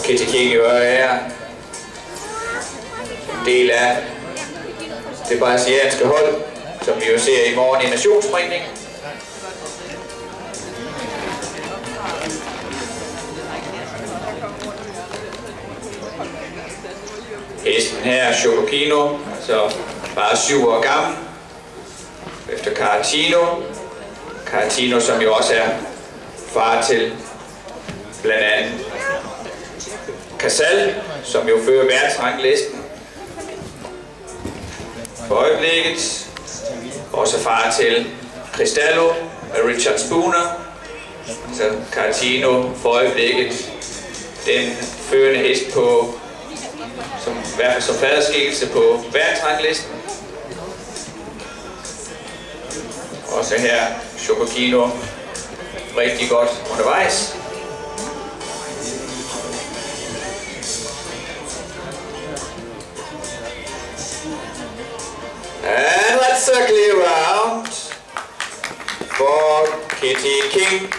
Kitty King jo er en del af det brasilianske hold, som vi jo ser i morgen i nationsspringning. Hesten her, Chocokino, altså bare 7 år gammel, efter Caratino, som jo også er far til blandt andet Casal, som jo fører verdensranglisten for øjeblikket. Også far til Cristallo og Richard Spooner. Så Caratino for øjeblikket den førende hest på, som i hvert fald som faderskikkelse på verdensranglisten. Også her Chocokino rigtig godt undervejs. And let's circle around for Kitty King.